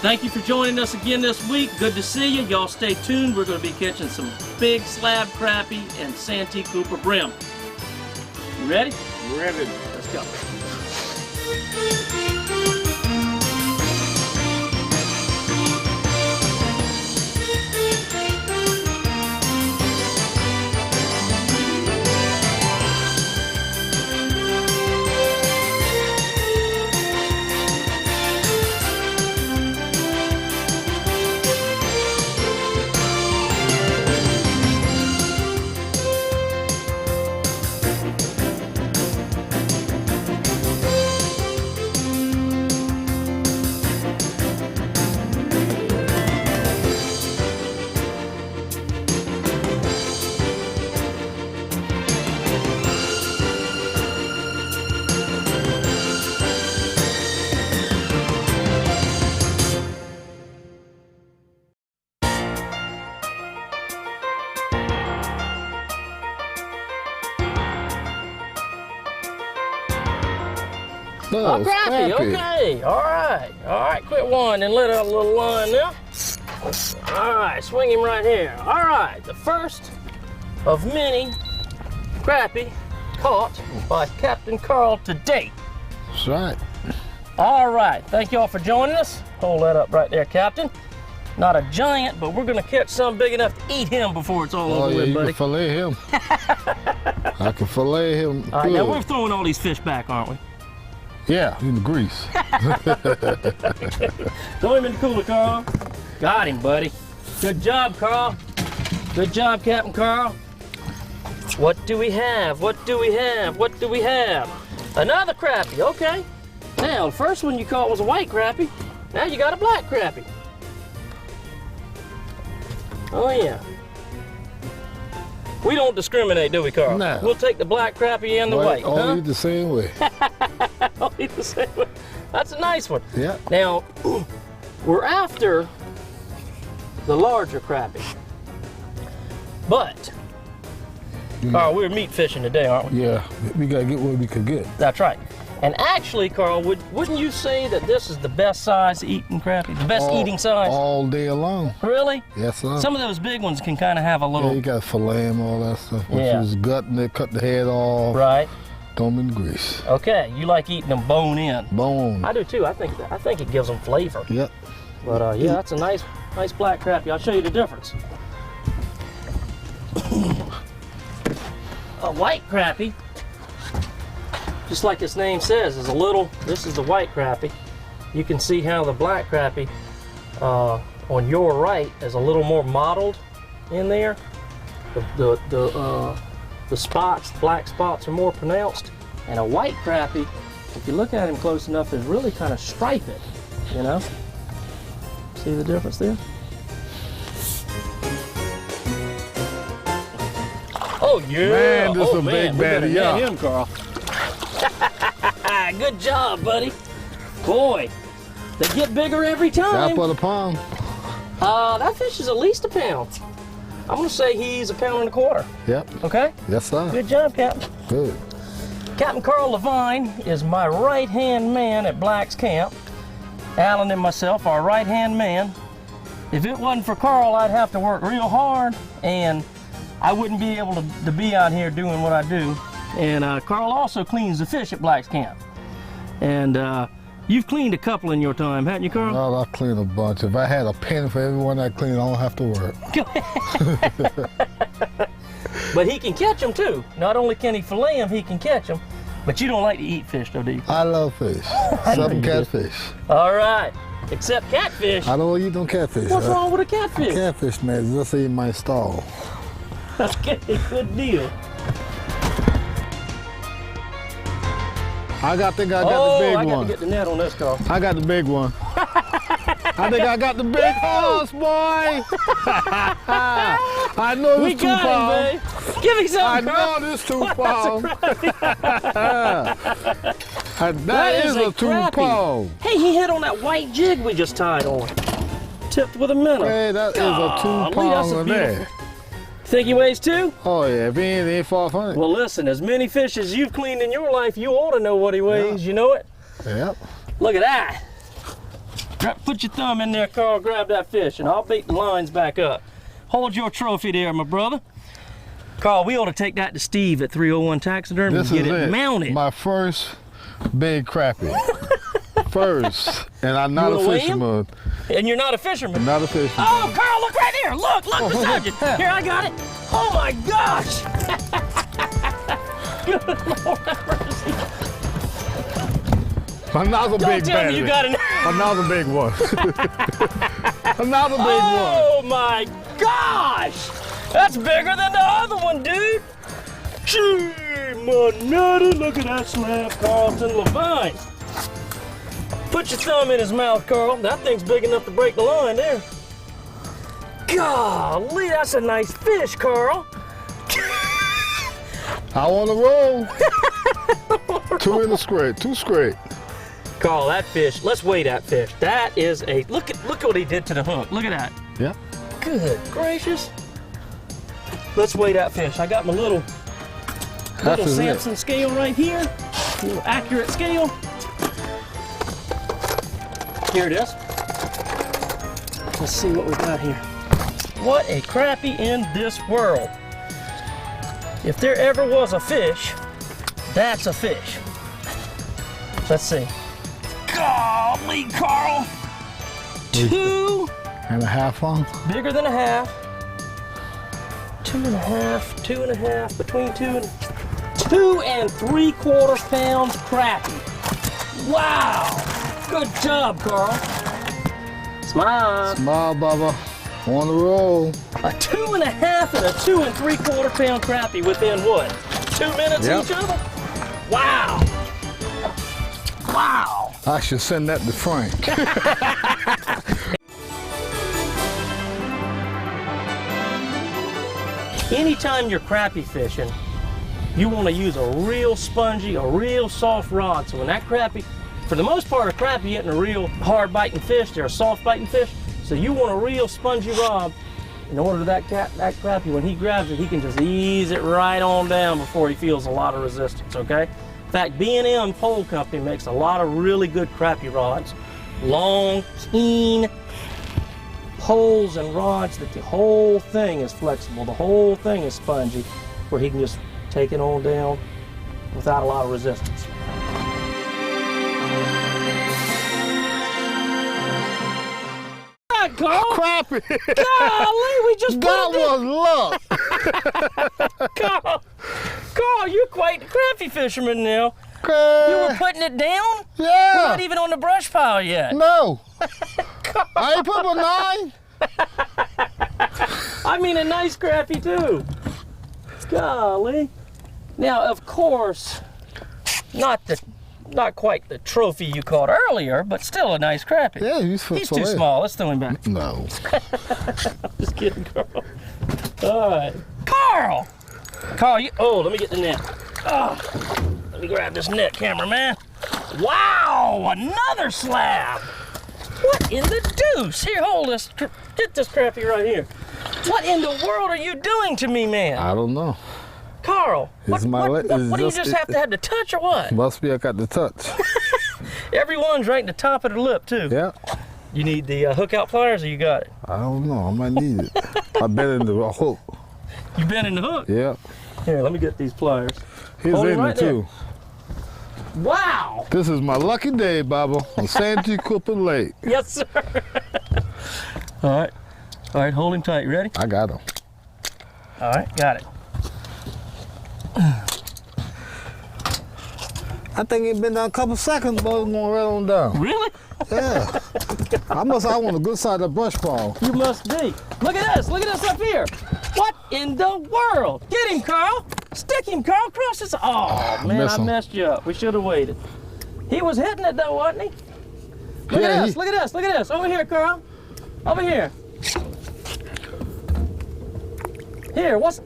Thank you for joining us again this week. Good to see you. Y'all stay tuned. We're going to be catching some big slab crappie and Santee Cooper brim. You ready? Ready. Let's go. Oh, crappie, okay, all right, quit whining and let out a little line now. All right, swing him right here. All right, the first of many crappie caught by Capt.Carl to date. That's right. All right, thank you all for joining us. Hold that up right there, Captain. Not a giant, but we're gonna catch some big enough to eat him before it's all over with, buddy. You can fillet him. I can fillet him. All right, now we're throwing all these fish back, aren't we? Yeah, in the grease. Throw him in the cooler, Carl. Got him, buddy. Good job, Carl. Good job, Capt.Carl. What do we have? What do we have? What do we have? Another crappie, okay. Now, the first one you caught was a white crappie. Now you got a black crappie. Oh, yeah. We don't discriminate, do we, Carl? No. We'll take the black crappie and the white, all huh? eat the same way. All eat the same way. That's a nice one. Yeah. Now, we're after the larger crappie. But, Carl, we're meat fishing today, aren't we? Yeah, we gotta get what we could get. That's right. And actually, Carl, wouldn't you say that this is the best size eating crappie? The best eating size? All day long. Really? Yes, sir. Some of those big ones can kind of have a little... Yeah, you gotta fillet them, all that stuff. Once Yeah. you just gut and they cut the head off. Right. Throw them in the grease. Okay, you like eating them bone in. Bone. I do too. I think it gives them flavor. Yep. But yeah, that's a nice black crappie. I'll show you the difference. A white crappie, just like its name says, is a little. This is the white crappie. You can see how the black crappie on your right is a little more mottled in there. The spots, the black spots, are more pronounced. And a white crappie, if you look at him close enough, is really kind of striped. You know. See the difference there? Oh yeah! Man, this is a man, big baddie, yeah. Him, Carl. Good job, buddy. Boy, they get bigger every time. Half of the pound. That fish is at least a pound. I'm gonna say he's 1.25 pounds. Yep. Okay. Yes, sir. Good job, Captain. Good. Capt.Carl Levine is my right-hand man at Black's Camp. Alan and myself are right-hand man. If it wasn't for Carl, I'd have to work real hard, and I wouldn't be able to be out here doing what I do. And Carl also cleans the fish at Black's Camp. And you've cleaned a couple in your time, haven't you, Carl? Well, I clean a bunch. If I had a penny for everyone I clean, I don't have to work. But he can catch them too. Not only can he fillet them, he can catch them. But you don't like to eat fish, though, do you? I love fish. Some catfish. All right. Except catfish. I don't eat no catfish. What's wrong with a catfish? Catfish, man, just eat my stall. That's good. Good deal. I think I got the big I got one. to get the net on this, Carl. I got the big one. I think I got the big horse, boy. I know We this 2 got him, pounds. babe. Give me some, I Carl. know this 2 pounds. that is a 2 crappie. pound. Hey, he hit on that white jig we just tied on. Tipped with a minnow. Hey, that is a 2 pound in there. Think he weighs 2? Oh yeah, if he ain't far from it. Well, listen, as many fish as you've cleaned in your life, you ought to know what he weighs. Yeah. You know it? Yep. Look at that. Put your thumb in there, Carl, grab that fish, and I'll bait the lines back up. Hold your trophy there, my brother. Carl, we ought to take that to Steve at 301 Taxidermy and get it mounted. My first big crappie. First. And I'm not a fisherman. And you're not a fisherman? I'm not a fisherman. Oh, Carl, look right here. Look beside you. Here, I got it. Oh, my gosh. Good Lord have mercy. Another big tell me you got it. Another big one. Another big one. Oh my gosh! That's bigger than the other one, dude. Gee, manetta, look at that slab, Carlton Levine. Put your thumb in his mouth, Carl. That thing's big enough to break the line there. Golly, that's a nice fish, Carl. I want to roll. Two in the straight, two straight. Carl, that fish, let's weigh that fish. That is a, look what he did to the hook. Look at that. Yeah. Good gracious. Let's weigh that fish. I got my little Samson scale right here. A little accurate scale. Here it is. Let's see what we got here. What a crappie in this world. If there ever was a fish, that's a fish. Let's see. Golly, Carl. 2.5 ounce. Bigger than a half. 2.5, 2.5, between 2 and 3/4 pounds crappie. Wow. Good job, Carl. Smile. Smile, Bubba. On the roll. A 2.5 and a 2 3/4 pound crappie within what? 2 minutes each other? Wow. Wow. I should send that to Frank. Anytime you're crappie fishing, you want to use a real spongy, a real soft rod. So when that crappie, for the most part, a crappie isn't a real hard biting fish, they're a soft biting fish. So you want a real spongy rod in order that crappie, when he grabs it, he can just ease it right on down before he feels a lot of resistance, okay? In fact, B&M Pole Company makes a lot of really good crappie rods. Long, keen poles and rods that the whole thing is flexible, the whole thing is spongy, where he can just take it on down without a lot of resistance. Carl. Crappie. Golly, we just that was luck. Carl, you're quite a crappie fisherman now. You were putting it down? Yeah. We're not even on the brush pile yet. No. I ain't put my 9. I mean a nice crappie too. Golly. Now, of course, not quite the trophy you caught earlier, but still a nice crappie. Yeah, he's too small. Let's throw him back. No. I'm just kidding, Carl. All right. Carl, let me get the net. Oh, let me grab this net, cameraman. Wow, another slab. What in the deuce? Here, hold this. Get this crappie right here. What in the world are you doing to me, man? I don't know. Carl, what do you just have to have the touch or what? Must be I got the touch. Everyone's right in the top of the lip, too. Yeah. You need the hook out pliers or you got it? I don't know. I might need it. I bet in the hook. You been in the hook? Yeah. Here, let me get these pliers. He's in there, too. Wow. This is my lucky day, Baba, on Santee Cooper Lakes. Yes, sir. All right, hold him tight. You ready? I got him. All right, got it. I think it's been done a couple seconds, but it's going right on down. Really? Yeah. I on the good side of the brush pile. You must be. Look at this up here. What in the world? Get him, Carl. Stick him, Carl. Cross this. Oh, man, I messed you up. We should have waited. He was hitting it, though, wasn't he? Look at this, look at this, look at this. Over here, Carl. Over here. Here, what's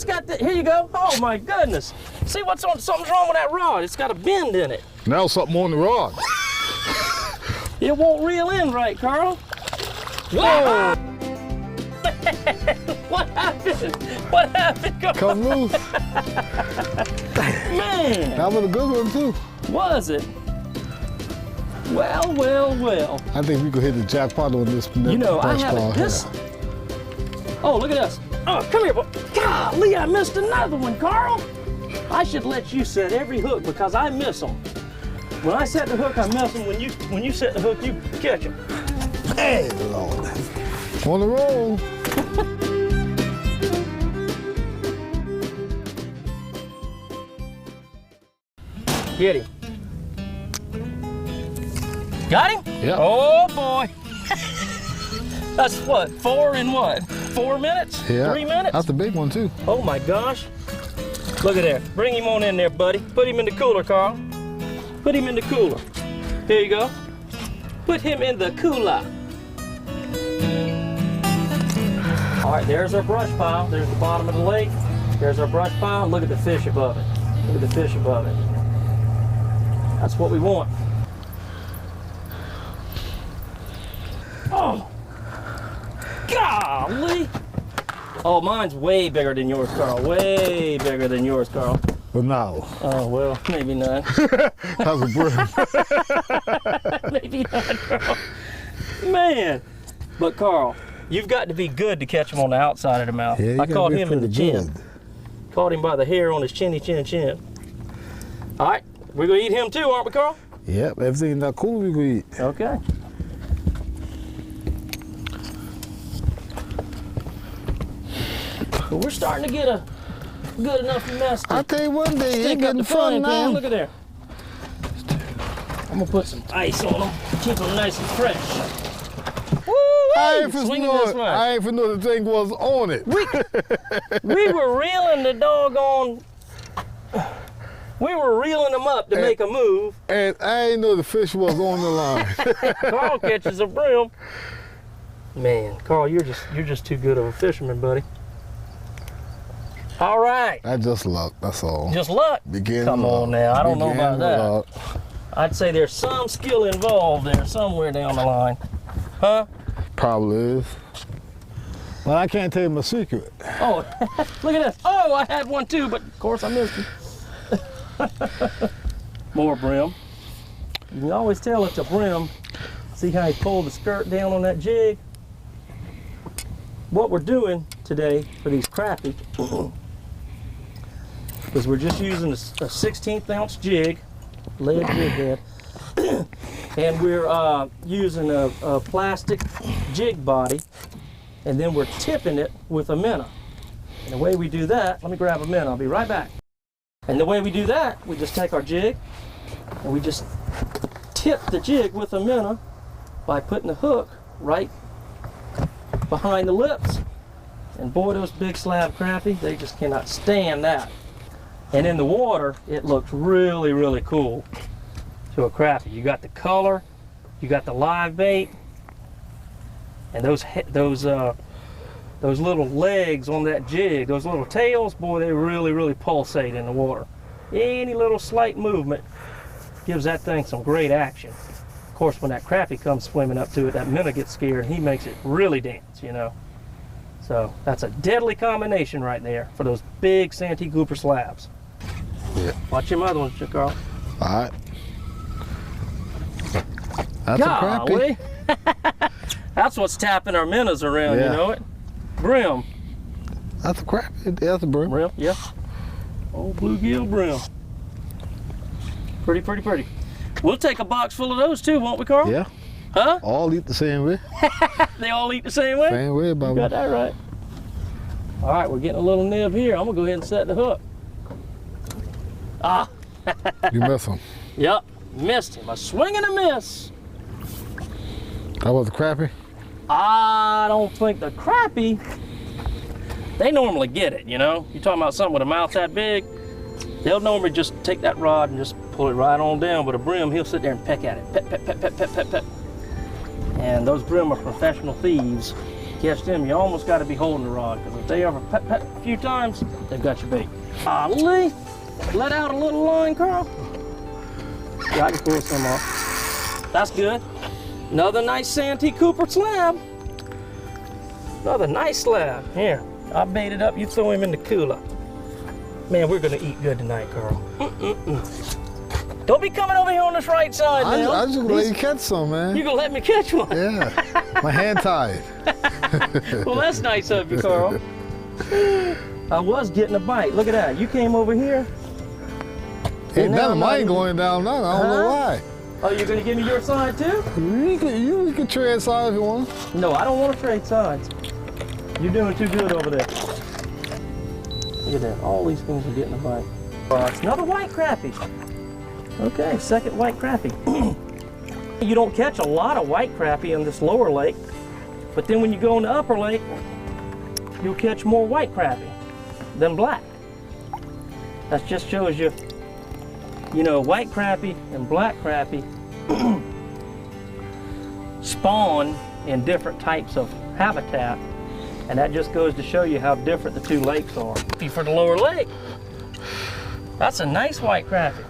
got the, here you go. Oh my goodness. See something's wrong with that rod. It's got a bend in it. Now something on the rod. It won't reel in right, Carl. Whoa! What happened? What happened, Carl? Come loose. Man. That was a good one too. Was it? Well, well, well. I think we could hit the jackpot on this. You know, I have this. Oh, look at this. Oh, come here, boy. Golly, I missed another one, Carl. I should let you set every hook because I miss them. When I set the hook, I miss them. When you set the hook, you catch them. Hey, Lord. On the roll. Get him. Got him? Yeah. Oh boy. That's what, 4 in what? 4 minutes? Yeah. 3 minutes? That's a big one too. Oh my gosh. Look at there. Bring him on in there, buddy. Put him in the cooler, Carl. Put him in the cooler. Here you go. Put him in the cooler. All right, there's our brush pile. There's the bottom of the lake. There's our brush pile. Look at the fish above it. Look at the fish above it. That's what we want. Oh, golly. Oh, mine's way bigger than yours, Carl. Way bigger than yours, Carl. But no. Oh, well, maybe not. That's a brim. Maybe not, Carl. Man. But, Carl, you've got to be good to catch him on the outside of the mouth. Yeah, I caught him in the chin. good. Caught him by the hair on his chinny chin. All right, we're going to eat him too, aren't we, Carl? Yep, everything not cool, we can eat. Okay. But we're starting to get a good enough mess to I'll tell you one day, stick it's up getting the fun frying now. pan. Look at there. I'm going to put some ice on them, keep them nice and fresh. I ain't for Swing it know this it. way. I ain't for know the thing was on it. We were reeling the doggone. We were reeling them up to make a move. And I ain't know the fish was on the line. Carl catches a brim. Man, Carl, you're just too good of a fisherman, buddy. All right. That's just luck, that's all. Just luck. Beginning Come luck. on now, I don't know about Beginning that. luck. I'd say there's some skill involved there somewhere down the line. Huh? Probably is. But I can't tell you my secret. Oh, look at this. Oh, I had one too, but of course I missed it. More brim. You can always tell it's a brim. See how he pulled the skirt down on that jig? What we're doing today for these crappie is we're just using a 16th ounce jig, lead jig head, and we're using a plastic jig body, and then we're tipping it with a minnow. And the way we do that, let me grab a minnow, I'll be right back. And the way we do that, we just take our jig and we just tip the jig with a minnow by putting the hook right behind the lips. And boy, those big slab crappie, they just cannot stand that. And in the water, it looks really, really cool to a crappie. You got the color, you got the live bait, and those little legs on that jig, those little tails, boy, they really, really pulsate in the water. Any little slight movement gives that thing some great action. Of course, when that crappie comes swimming up to it, that minnow gets scared and he makes it really dance, you know. So that's a deadly combination right there for those big Santee Cooper slabs. Yeah. Watch your other ones, Carl. All right. That's a crappie. That's what's tapping our minnows around, Yeah. you know it? Brim. That's a crappie. That's a brim. Brim, yeah. Old bluegill brim. Pretty, pretty, pretty. We'll take a box full of those too, won't we, Carl? Yeah. Huh? All eat the same way. They all eat the same way? Same way, You Bobby. got that right. All right, we're getting a little nib here. I'm gonna go ahead and set the hook. Ah. You miss them. Yep, missed him. A swing and a miss. That was a crappie? I don't think the crappie, they normally get it, you know? You're talking about something with a mouth that big, they'll normally just take that rod and just pull it right on down, but a brim, he'll sit there and peck at it. Pet, pet, pet, pet, pet, pet, pet. And those brim are professional thieves. Catch them, you almost got to be holding the rod, because if they ever pet, pet a few times, they've got your bait. Golly, let out a little line, Carl. Yeah, I can pull some off. That's good. Another nice Santee Cooper slab. Another nice slab. Here, I baited up, you throw him in the cooler. Man, we're gonna eat good tonight, Carl. Don't be coming over here on this right side now. I just gonna let you catch some, man. You gonna let me catch one? Yeah, my hand tied. Well, that's nice of you, Carl. I was getting a bite. Look at that. You came over here. Ain't none of mine going down none. I don't know why. Oh, you're gonna give me your side too? You can trade sides if you want. No, I don't want to trade sides. You're doing too good over there. Look at that. All these things are getting a bite. It's another white crappie. Okay, second white crappie. You don't catch a lot of white crappie in this lower lake, but then when you go in the upper lake, you'll catch more white crappie than black. That just shows you, you know, white crappie and black crappie spawn in different types of habitat, and that just goes to show you how different the two lakes are. For the lower lake, that's a nice white crappie.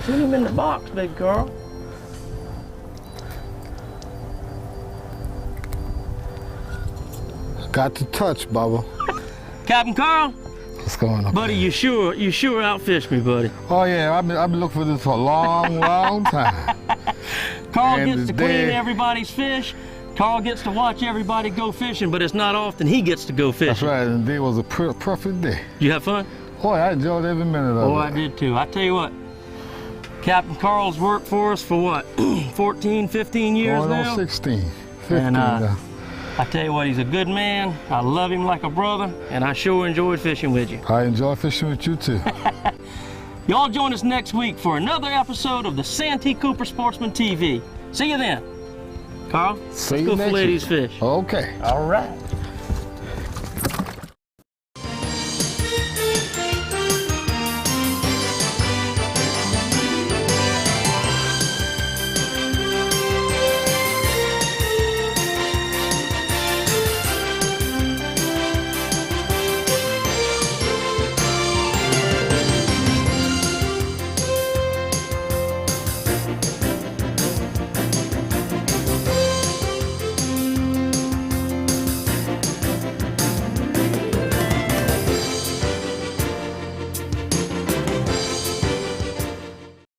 Put him in the box, big girl. Got to touch, Bubba. Capt.Carl. What's going on, buddy? You sure outfished me, buddy. Oh yeah, I've been looking for this for a long time. Carl gets to clean everybody's fish. Carl gets to watch everybody go fishing, but it's not often he gets to go fishing. That's right, and today was a perfect day. You have fun? Boy, I enjoyed every minute of it. Oh, I did too. I tell you what, Capt.Carl's worked for us for what, 14, 15 years Going now? on 16, 15 and, now. I tell you what, he's a good man. I love him like a brother, and I sure enjoyed fishing with you. I enjoy fishing with you too. Y'all join us next week for another episode of the Santee Cooper Sportsman TV. See you then. Carl, let's go fillet these fish. Okay. All right.